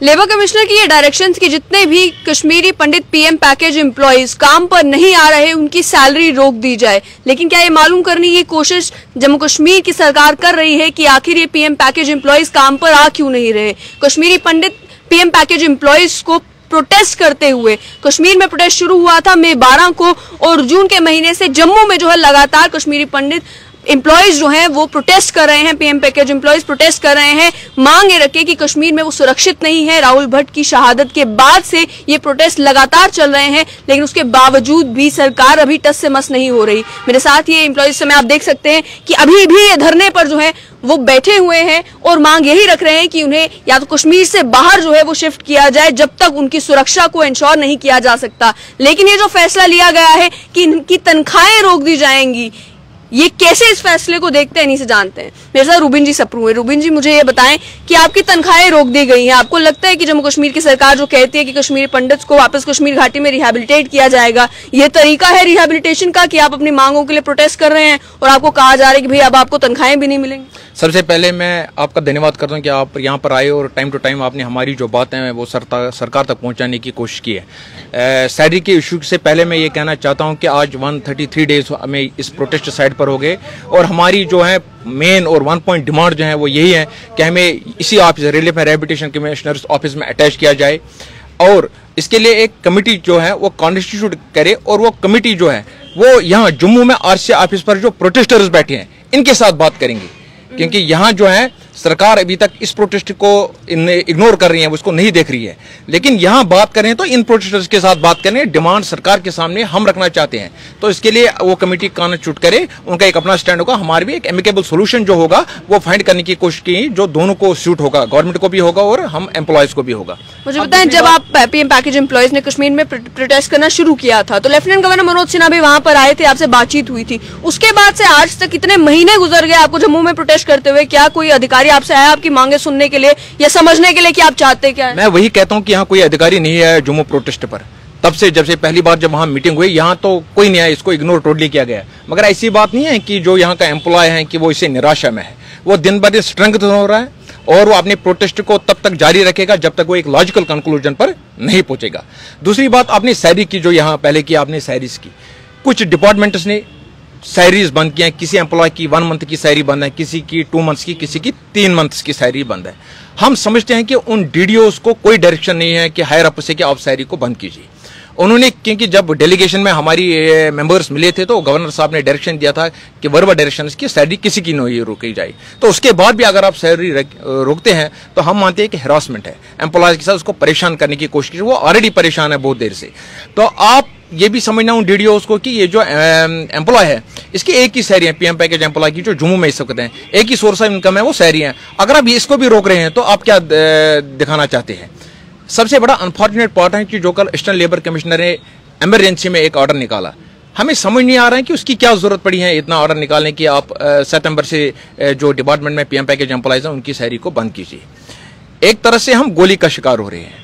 Labour commissioner की ये directions कि जितने भी कश्मीरी पंडित पीएम पैकेज एम्प्लॉइज काम पर नहीं आ रहे उनकी सैलरी रोक दी जाए, लेकिन क्या ये मालूम करने की कोशिश जम्मू कश्मीर की सरकार कर रही है कि आखिर ये पीएम पैकेज एम्प्लॉइज काम पर आ क्यों नहीं रहे? कश्मीरी पंडित पीएम पैकेज एम्प्लॉइज को प्रोटेस्ट करते हुए, कश्मीर में प्रोटेस्ट शुरू हुआ था मई 12 को और जून के महीने से जम्मू में जो है लगातार कश्मीरी पंडित एम्प्लॉइज जो हैं वो प्रोटेस्ट कर रहे हैं, पीएम पैकेज एम्प्लॉइज प्रोटेस्ट कर रहे हैं। मांग ये रखे कि कश्मीर में वो सुरक्षित नहीं है। राहुल भट्ट की शहादत के बाद से ये प्रोटेस्ट लगातार चल रहे हैं, लेकिन उसके बावजूद भी सरकार अभी टस से मस नहीं हो रही। मेरे साथ ये एम्प्लॉइज समय आप देख सकते हैं कि अभी भी ये धरने पर जो है वो बैठे हुए हैं और मांग यही रख रहे हैं कि उन्हें या तो कश्मीर से बाहर जो है वो शिफ्ट किया जाए जब तक उनकी सुरक्षा को इंश्योर नहीं किया जा सकता। लेकिन ये जो फैसला लिया गया है कि इनकी तनख्वाहें रोक दी जाएंगी, ये कैसे इस फैसले को देखते हैं, नहीं से जानते हैं। मेरे साथ रूबिन जी सप्रू है। रूबिन जी, मुझे ये बताएं कि आपकी तनख्वाहें रोक दी गई हैं, आपको लगता है कि जम्मू कश्मीर की सरकार जो कहती है कि कश्मीरी पंडित्स को वापस कश्मीर घाटी में रिहेबिलिटेट किया जाएगा, ये तरीका है रिहेबिलिटेशन का कि आप अपनी मांगों के लिए प्रोटेस्ट कर रहे हैं और आपको कहा जा रहा है कि भाई अब आपको तनख्वाहें भी नहीं मिलेंगी? सबसे पहले मैं आपका धन्यवाद करता हूं कि आप यहाँ पर आए और टाइम टू टाइम आपने हमारी जो बातें हैं वो सरकार तक पहुँचाने की कोशिश की है। सैलरी के इशू से पहले मैं ये कहना चाहता हूँ कि आज 133 डेज हमें इस प्रोटेस्ट साइड पर हो गए और हमारी जो है मेन और 1 पॉइंट डिमांड जो है वो यही है कि हमें इसी office relief and rehabilitation commissioner office में अटैच किया जाए और इसके लिए एक कमेटी जो है वो कॉन्स्टिट्यूट करे और वो कमेटी जो है वो यहाँ जम्मू में आरसी ऑफिस पर जो प्रोटेस्टर्स बैठे हैं इनके साथ बात करेंगे, क्योंकि यहाँ जो है सरकार अभी तक इस प्रोटेस्ट को इग्नोर कर रही है, उसको नहीं देख रही है। लेकिन यहाँ बात करें तो इन प्रोटेस्टर्स के साथ बात करें, डिमांड सरकार के सामने हम रखना चाहते हैं, तो इसके लिए वो कमेटी कॉन्स्टिट्यूट करे, उनका एक अपना स्टैंड होगा, हमारे भी एक एमिकेबल सोल्यूशन जो होगा वो फाइंड करने की कोशिश की जो दोनों को सूट होगा, गवर्नमेंट को भी होगा और हम एम्प्लॉयज को भी होगा। मुझे बताएं, जब आप पीएम पैकेज एम्प्लॉइज ने कश्मीर में प्रोटेस्ट करना शुरू किया था तो लेफ्टिनेंट गवर्नर मनोज सिन्हा भी वहां पर आए थे, आपसे बातचीत हुई थी, उसके बाद से आज तक कितने महीने गुजर गए आपको जम्मू में प्रोटेस्ट करते हुए? क्या कोई अधिकारी आपसे आया आपकी मांगे सुनने के लिए या समझने के लिए कि आप चाहते क्या है? मैं वही कहता हूं कि यहाँ कोई अधिकारी नहीं है जम्मू प्रोटेस्ट पर। तब से जब से पहली बार जब वहां मीटिंग हुई यहाँ तो कोई नहीं आया, इसको इग्नोर टोटली किया गया। मगर ऐसी बात नहीं है कि जो यहाँ का एम्प्लॉय है कि वो इसे निराशा में है, वो दिन ब दिन स्ट्रेंथ हो रहा है और वो अपने प्रोटेस्ट को तब तक जारी रखेगा जब तक वो एक लॉजिकल कंक्लूजन पर नहीं पहुंचेगा। दूसरी बात, आपने सैलरी की जो यहाँ पहले की आपने सैलरीज की, कुछ डिपार्टमेंट्स ने सैलरीज बंद किया है। किसी एम्प्लॉय की 1 मंथ की सैलरी बंद है, किसी की 2 मंथ्स की, किसी की 3 मंथ्स की सैलरी बंद है। हम समझते हैं कि उन डीडीओज को कोई डायरेक्शन नहीं है कि हायर अप से कि आप सैलरी को बंद कीजिए। उन्होंने, क्योंकि जब डेलीगेशन में हमारी मेंबर्स मिले थे तो गवर्नर साहब ने डायरेक्शन दिया था कि वर्बल डायरेक्शन की सैलरी किसी की नहीं रोकी जाए, तो उसके बाद भी अगर आप सैलरी रोकते हैं तो हम मानते हैं कि हरासमेंट है, एम्प्लॉयज के साथ उसको परेशान करने की कोशिश, वो ऑलरेडी परेशान है बहुत देर से। तो आप ये भी समझना उन डीडीओज को कि ये जो एम्प्लॉय है इसकी एक ही सैलरी है, पीएम पैकेज एम्प्लॉय की जो जम्मू में इस वक्त है, एक ही सोर्स ऑफ इनकम है, वो सैलरी है। अगर आप इसको भी रोक रहे हैं तो आप क्या दिखाना चाहते हैं? सबसे बड़ा अनफॉर्चुनेट पार्ट है कि जो कल ईस्टर्न लेबर कमिश्नर ने इमरजेंसी में एक ऑर्डर निकाला, हमें समझ नहीं आ रहा है कि उसकी क्या जरूरत पड़ी है इतना ऑर्डर निकालने की। आप सितंबर से जो डिपार्टमेंट में पीएम पैकेज एम्प्लॉयज है उनकी सैलरी को बंद कीजिए। एक तरफ से हम गोली का शिकार हो रहे हैं,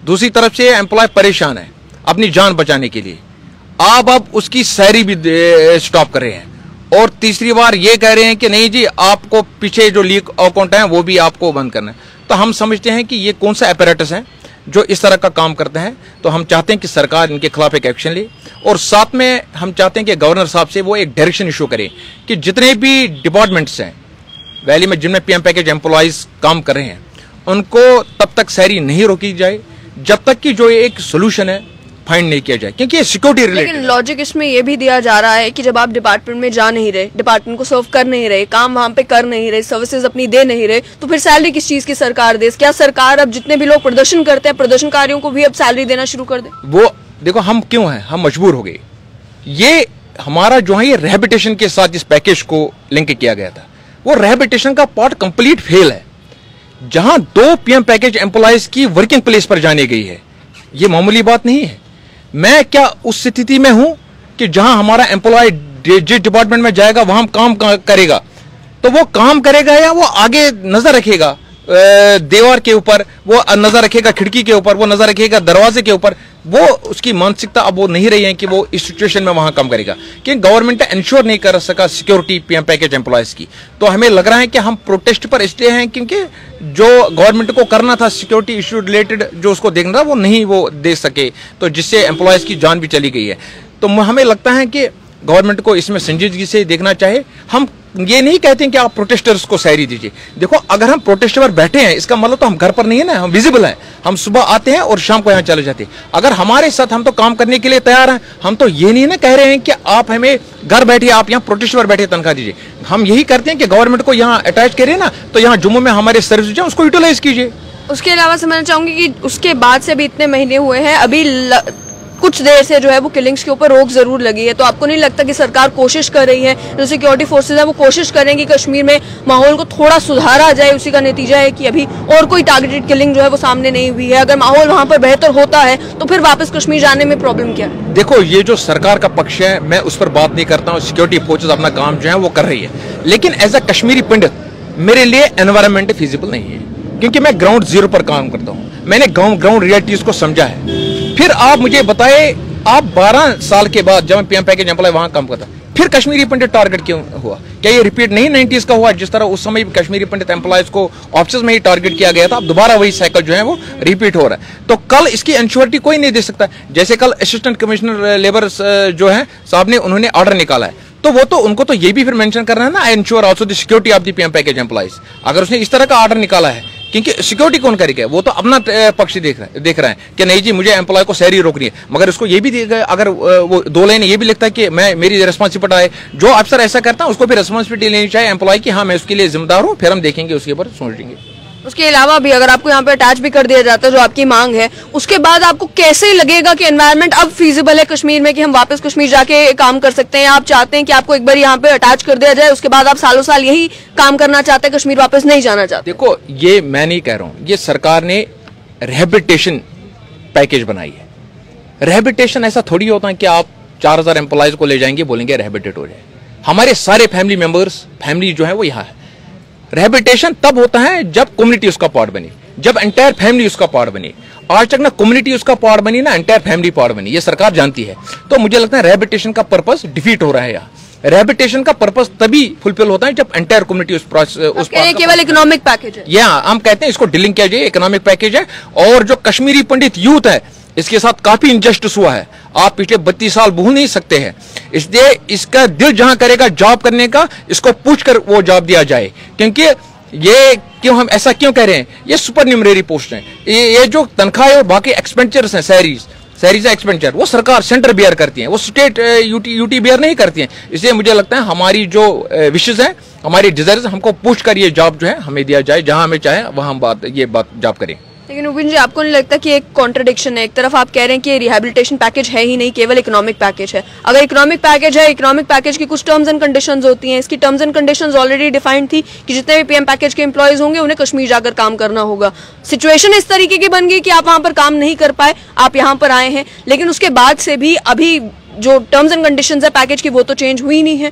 दूसरी तरफ से एम्प्लॉय परेशान है अपनी जान बचाने के लिए, आप अब उसकी सैलरी भी स्टॉप कर रहे हैं, और तीसरी बार ये कह रहे हैं कि नहीं जी आपको पीछे जो लीक अकाउंट है वो भी आपको बंद करना है। तो हम समझते हैं कि ये कौन सा अपैरेटस है जो इस तरह का काम करते हैं। तो हम चाहते हैं कि सरकार इनके खिलाफ एक एक्शन ले, और साथ में हम चाहते हैं कि गवर्नर साहब से वो एक डायरेक्शन इशू करे कि जितने भी डिपार्टमेंट्स हैं वैली में जिनमें पीएम पैकेज एम्प्लॉयज काम कर रहे हैं उनको तब तक सैलरी नहीं रोकी जाए जब तक कि जो एक सोल्यूशन है फाइंड नहीं किया जाए, क्योंकि ये सिक्योरिटी रिलेटेड। लेकिन लॉजिक इसमें यह भी दिया जा रहा है कि जब आप डिपार्टमेंट में जा नहीं रहे, डिपार्टमेंट को सर्व कर नहीं रहे, काम वहां पे कर नहीं रहे, सर्विसेज अपनी दे नहीं रहे, तो फिर सैलरी किस चीज की सरकार दे? क्या सरकार अब जितने भी लोग प्रदर्शन करते हैं प्रदर्शनकारियों को भी अब सैलरी देना शुरू कर दे? वो देखो हम क्यों हैं, हम मजबूर हो गए। ये हमारा जो है ये रिहेबिलिटेशन के साथ इस पैकेज को लिंक किया गया था, वो रिहेबिलिटेशन का पार्ट कंप्लीट फेल है। जहां 2 पीएम पैकेज एम्प्लॉयज की वर्किंग प्लेस पर जाने गई है, ये मामूली बात नहीं है। मैं क्या उस स्थिति में हूं कि जहां हमारा एम्प्लॉय जिस डिपार्टमेंट में जाएगा वहां काम करेगा, तो वो काम करेगा या वो आगे नजर रखेगा? दीवार के ऊपर, वो नजर रखेगा खिड़की के ऊपर, वो नजर रखेगा दरवाजे के ऊपर, वो उसकी मानसिकता अब वो नहीं रही है कि वो इस सिचुएशन में वहां काम करेगा, क्योंकि गवर्नमेंट इंश्योर नहीं कर सका सिक्योरिटी पीएम पैकेज एम्प्लॉयज की। तो हमें लग रहा है कि हम प्रोटेस्ट पर इसलिए हैं क्योंकि जो गवर्नमेंट को करना था सिक्योरिटी इश्यू रिलेटेड, जो उसको देखना था वो नहीं वो दे सके, तो जिससे एम्प्लॉयज की जान भी चली गई है। तो हमें लगता है कि गवर्नमेंट को इसमें संजीदगी से देखना चाहिए। हम ये नहीं कहते हैं कि आप प्रोटेस्टर्स को सैलरी दीजिए। देखो, अगर हम प्रोटेस्ट पर बैठे हैं इसका मतलब तो हम घर पर नहीं है ना, हम विजिबल हैं, हम सुबह आते हैं और शाम को यहाँ चले जाते हैं। अगर हमारे साथ हम तो काम करने के लिए तैयार हैं, हम तो ये नहीं ना कह रहे हैं कि आप हमें घर बैठिए, आप यहाँ प्रोटेस्ट पर बैठे तनख्वाह दीजिए। हम यही करते हैं कि गवर्नमेंट को यहाँ अटैच करिए ना, तो यहाँ जम्मू में हमारे सर्विस जो है उसको यूटिलाइज कीजिए। उसके अलावा समझना चाहूंगी कि उसके बाद से भी इतने महीने हुए हैं, अभी कुछ देर से जो है वो किलिंग्स के ऊपर रोक जरूर लगी है, तो आपको नहीं लगता कि सरकार कोशिश कर रही है, जो सिक्योरिटी फोर्सेज है वो कोशिश कर रहे हैं कि कश्मीर में माहौल को थोड़ा सुधारा जाए? उसी का नतीजा है कि अभी और कोई टारगेटेड किलिंग जो है वो सामने नहीं हुई है। अगर माहौल वहां पर बेहतर होता है तो फिर वापस कश्मीर जाने में प्रॉब्लम क्या है? देखो, ये जो सरकार का पक्ष है मैं उस पर बात नहीं करता हूँ, सिक्योरिटी फोर्सेज अपना काम जो है वो कर रही है, लेकिन एज अ कश्मीरी पंडित मेरे लिए एनवायरमेंट फिजिबल नहीं है, क्योंकि मैं ग्राउंड जीरो पर काम करता हूँ, मैंने ग्राउंड रियलिटीज को समझा है। फिर आप मुझे बताए, आप 12 साल के बाद जब पीएम पैकेज एम्प्लॉय वहां काम करता, फिर कश्मीरी पंडित टारगेट क्यों हुआ? क्या ये रिपीट नहीं 90s का हुआ, जिस तरह उस समय भी कश्मीरी पंडित एम्प्लॉयज को ऑफिस में ही टारगेट किया गया था? अब दोबारा वही साइकिल जो है वो रिपीट हो रहा है। तो कल इसकी इंश्योरिटी कोई नहीं दे सकता। जैसे कल असिस्टेंट कमिश्नर लेबर जो है साहब ने, उन्होंने ऑर्डर निकाला है, तो वो तो उनको तो ये भी फिर मेंशन करना है ना, I ensure also the security of the PM package employees. अगर उसने इस तरह का ऑर्डर निकाला है, क्योंकि सिक्योरिटी कौन करेगा? वो तो अपना पक्ष देख रहा है कि नहीं जी मुझे एम्प्लॉय को सैलरी रोकनी है, मगर उसको ये भी अगर वो 2 लाइन ये भी लिखता है कि मेरी रिस्पॉन्सिबिलिटी है, जो अफसर ऐसा करता है उसको भी रिस्पॉन्सिबिलिटी लेनी चाहिए एम्प्लॉय की, हाँ मैं उसके लिए जिम्मेदार हूँ, फिर हम देखेंगे उसके ऊपर सोचेंगे। उसके अलावा भी अगर आपको यहाँ पे अटैच भी कर दिया जाता है जो आपकी मांग है, उसके बाद आपको कैसे लगेगा कि एनवायरनमेंट अब फीजिबल है कश्मीर में कि हम वापस कश्मीर जाके काम कर सकते हैं? आप चाहते हैं कि आपको एक बार यहाँ पे अटैच कर दिया जाए, उसके बाद आप सालों साल यही काम करना चाहते हैं, कश्मीर वापस नहीं जाना चाहते? देखो, ये मैं नहीं कह रहा हूँ, ये सरकार ने रिहेबिलिटेशन पैकेज बनाई है। रिहेबिलिटेशन ऐसा थोड़ी होता है कि आप 4000 एम्प्लॉयज को ले जाएंगे, बोलेंगे रिहेबिलिटेट हो जाए। हमारे सारे फैमिली मेंबर्स, फैमिली जो है वो यहाँ है। रिहेबिलिटेशन तब होता है जब कम्युनिटी उसका पार्ट बनी, जब एंटायर फैमिली उसका पार्ट बनी। आज तक ना कम्युनिटी उसका पार्ट बनी ना एंटायर फैमिली पार्ट बनी, ये सरकार जानती है। तो मुझे लगता है रिहेबिलिटेशन का पर्पस डिफीट हो रहा है यहाँ। रिहेबिलिटेशन का पर्पस तभी फुलफिल होता है जब एंटायर कम्युनिटी उस केवल इकोनॉमिक पैकेज है, या हम कहते हैं इसको डीलिंग किया जाए, इकोनॉमिक पैकेज है। और जो कश्मीरी पंडित यूथ है इसके साथ काफी इनजस्टिस हुआ है, आप पिछले 32 साल भूल नहीं सकते हैं, इसलिए इसका दिल जहां करेगा जॉब करने का, इसको पूछकर वो जॉब दिया जाए। क्योंकि ये क्यों हम ऐसा क्यों कह रहे हैं, ये सुपर न्यूमरेरी पोस्ट हैं, ये जो तनख्वाह और बाकी एक्सपेंचर्स हैं, सैलरीज एक्सपेंचर, वो सरकार सेंटर बेयर करती है, वो स्टेट यूटी बेयर नहीं करती है। इसलिए मुझे लगता है हमारी जो विशेष है, हमारी डिजायर्स, हमको पूछ कर ये जॉब जो है हमें दिया जाए, जहां हमें चाहे वहां हम ये बात जॉब करें। लेकिन उबिन जी, आपको नहीं लगता कि एक कॉन्ट्रडिक्शन है? एक तरफ आप कह रहे हैं कि रिहैबिलिटेशन पैकेज है ही नहीं, केवल इकोनॉमिक पैकेज है। अगर इकोनॉमिक पैकेज है, इकोनॉमिक पैकेज की कुछ टर्म्स एंड कंडीशंस होती हैं, इसकी terms and conditions already defined थी कि जितने भी पीएम पैकेज के एम्प्लॉयज होंगे उन्हें कश्मीर जाकर काम करना होगा। सिचुएशन इस तरीके की बन गई कि आप वहां पर काम नहीं कर पाए, आप यहाँ पर आए हैं, लेकिन उसके बाद से भी अभी जो टर्म्स एंड कंडीशंस है पैकेज की वो तो चेंज हुई नहीं है।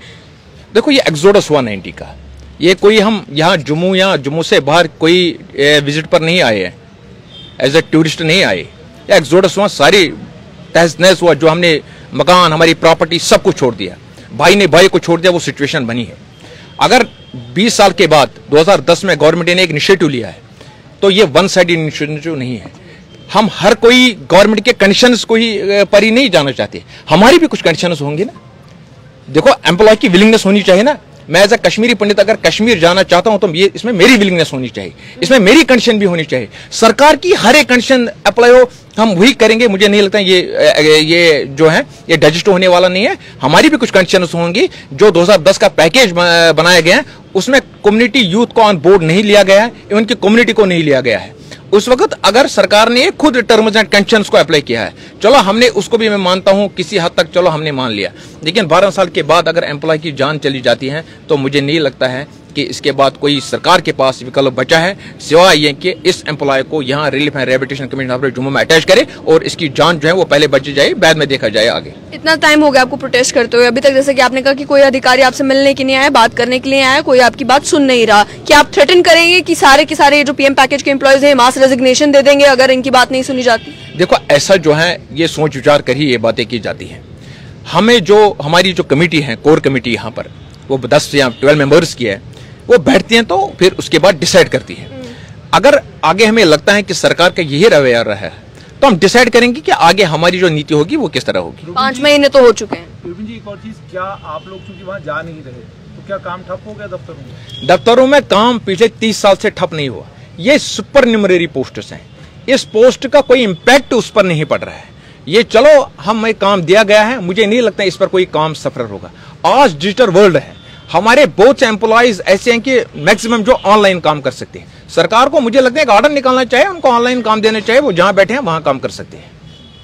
देखो, ये एक्सोडस हुआ 90 का, ये कोई हम यहाँ जम्मू या जम्मू से बाहर कोई विजिट पर नहीं आए हैं, एज ए टूरिस्ट नहीं आए। एक्सोडस हुआ, सारी तहस नहस हुआ, जो हमने मकान, हमारी प्रॉपर्टी सब कुछ छोड़ दिया, भाई ने भाई को छोड़ दिया, वो सिचुएशन बनी है। अगर 20 साल के बाद 2010 में गवर्नमेंट ने एक इनिशिएटिव लिया है, तो ये वन साइड इनिशिएटिव नहीं है। हम हर कोई गवर्नमेंट के कंडीशंस को ही पर ही नहीं जाना चाहते, हमारी भी कुछ कंडीशंस होंगी ना। देखो, एम्प्लॉय की विलिंगनेस होनी चाहिए ना। मैं एज अ कश्मीरी पंडित अगर कश्मीर जाना चाहता हूं तो ये इसमें मेरी विलिंगनेस होनी चाहिए, इसमें मेरी कंडीशन भी होनी चाहिए। सरकार की हर एक कंडीशन अप्लाई हो, हम वही करेंगे। मुझे नहीं लगता ये जो है ये डाइजेस्ट होने वाला नहीं है। हमारी भी कुछ कंडीशंस होंगी। जो 2010 का पैकेज बनाया गया है उसमें कम्युनिटी यूथ को ऑन बोर्ड नहीं लिया गया है, इवन की कम्युनिटी को नहीं लिया गया है। उस वक्त अगर सरकार ने खुद टर्म्स एंड कंडीशंस को अप्लाई किया है, चलो हमने उसको भी, मैं मानता हूं किसी हद तक, चलो हमने मान लिया। लेकिन 12 साल के बाद अगर एम्प्लॉय की जान चली जाती है तो मुझे नहीं लगता है कि इसके बाद कोई सरकार के पास विकल्प बचा है सिवाय ये कि इस एम्प्लॉय को यहाँ relief and rehabilitation commission of Jammu में अटैच करे और इसकी जान जो है वो पहले बच जाए, बाद में देखा जाए आगे। इतना टाइम हो गया आपको प्रोटेस्ट करते हुए, अभी तक जैसे कि आपने कहा कि कोई अधिकारी आपसे मिलने के लिए आया, बात करने के लिए आया, कोई आपकी बात सुन नहीं रहा, क्या आप थ्रेटन करेंगे कि सारे के सारे जो पीएम पैकेज के एम्प्लॉयज हैं मास रेजिग्नेशन दे देंगे अगर इनकी बात नहीं सुनी जाती? देखो, ऐसा जो है ये सोच विचार कर ही ये बातें की जाती हैं। हमें जो हमारी जो कमेटी है, कोर कमेटी यहाँ पर वो 10 या 12 मेंबर्स की है, वो बैठती हैं तो फिर उसके बाद डिसाइड करती है। अगर आगे हमें लगता है कि सरकार का यही रवैया रहा है तो हम डिसाइड करेंगे कि आगे हमारी जो नीति होगी वो किस तरह होगी। 5 महीने तो हो चुके हैं। जी, एक और चीज, क्या आप लोग चूंकि वहाँ जा नहीं रहे तो क्या काम ठप हो गया दफ्तरों में? दफ्तरों में काम पिछले 30 साल से ठप नहीं हुआ। ये सुपर न्यूमररी पोस्ट्स हैं, इस पोस्ट का कोई इम्पैक्ट उस पर नहीं पड़ रहा है। ये चलो हमें काम दिया गया है, मुझे नहीं लगता इस पर कोई काम सफर होगा। आज डिजिटल वर्ल्ड है, हमारे बहुत से एम्प्लॉयज ऐसे हैं कि मैक्सिमम जो ऑनलाइन काम कर सकते हैं। सरकार को मुझे लगता है कि ऑर्डर निकालना चाहिए, उनको ऑनलाइन काम देना चाहिए, वो जहां बैठे हैं वहां काम कर सकते हैं।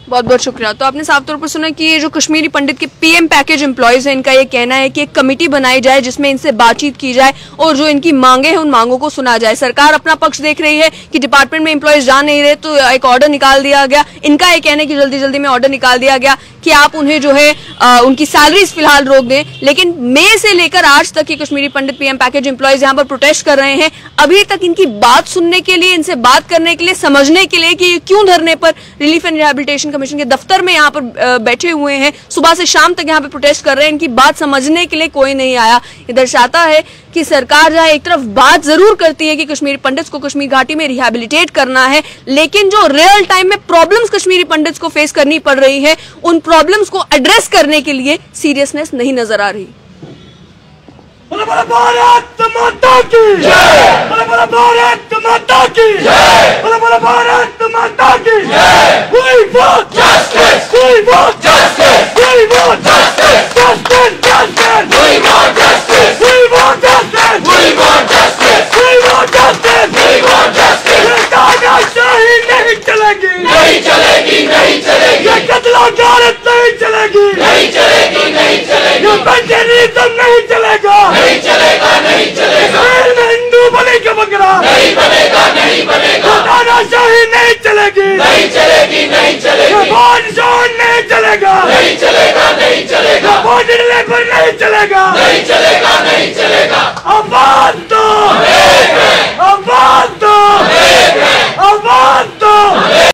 बहुत बहुत शुक्रिया। तो आपने साफ तौर पर सुना कि ये जो कश्मीरी पंडित के पीएम पैकेज एम्प्लॉयज हैं, इनका ये कहना है कि एक कमेटी बनाई जाए जिसमें इनसे बातचीत की जाए और जो इनकी मांगे हैं उन मांगों को सुना जाए। सरकार अपना पक्ष देख रही है कि डिपार्टमेंट में एम्प्लॉयज जा नहीं रहे तो एक ऑर्डर निकाल दिया गया। इनका ये कहना है कि जल्दी जल्दी में ऑर्डर निकाल दिया गया कि आप उन्हें जो है उनकी सैलरीज फिलहाल रोक दें। लेकिन मई से लेकर आज तक ये कश्मीरी पंडित पीएम पैकेज एम्प्लॉयज यहाँ पर प्रोटेस्ट कर रहे हैं। अभी तक इनकी बात सुनने के लिए, इनसे बात करने के लिए, समझने के लिए कि ये क्यों धरने पर रिलीफ एंड रिहेबिलिटेशन कमीशन के दफ्तर में यहाँ पर बैठे हुए हैं, सुबह से शाम तक यहाँ पे प्रोटेस्ट कर रहे हैं, इनकी बात समझने के लिए कोई नहीं आया। ये दर्शाता है कि सरकार जहाँ एक तरफ बात जरूर करती है कि कश्मीरी पंडित्स को कश्मीर घाटी में रिहेबिलिटेट करना है, लेकिन जो रियल टाइम में प्रॉब्लम्स कश्मीरी पंडित्स को फेस करनी पड़ रही है, उन प्रॉब्लम्स को एड्रेस करने के लिए सीरियसनेस नहीं नजर आ रही। भारत माता की जय, भारत माता की जय, भारत माता की जय। We want justice, we want justice, we want justice, justice, justice, we want justice, we want justice, we want justice, we want justice, we want justice। ये तानाशाही नहीं चलेगी, नहीं चलेगी, नहीं चलेगी। ये कत्लेगारत नहीं चलेगी, नहीं चलेगी, नहीं चलेगी। ये बंजरिज्म नहीं चलेगा, नहीं चलेगा, नहीं चलेगा। में हिंदू बनेगा बकरा, नहीं बनेगा, नहीं बनेगा। तानाशाही नहीं चलेगी, नहीं चलेगी, नहीं चलेगी। बादशाह नहीं चलेगा, नहीं चलेगा, नहीं चलेगा। बॉर्डर लेबर नहीं चलेगा, नहीं चलेगा, नहीं चलेगा। आवाज दो।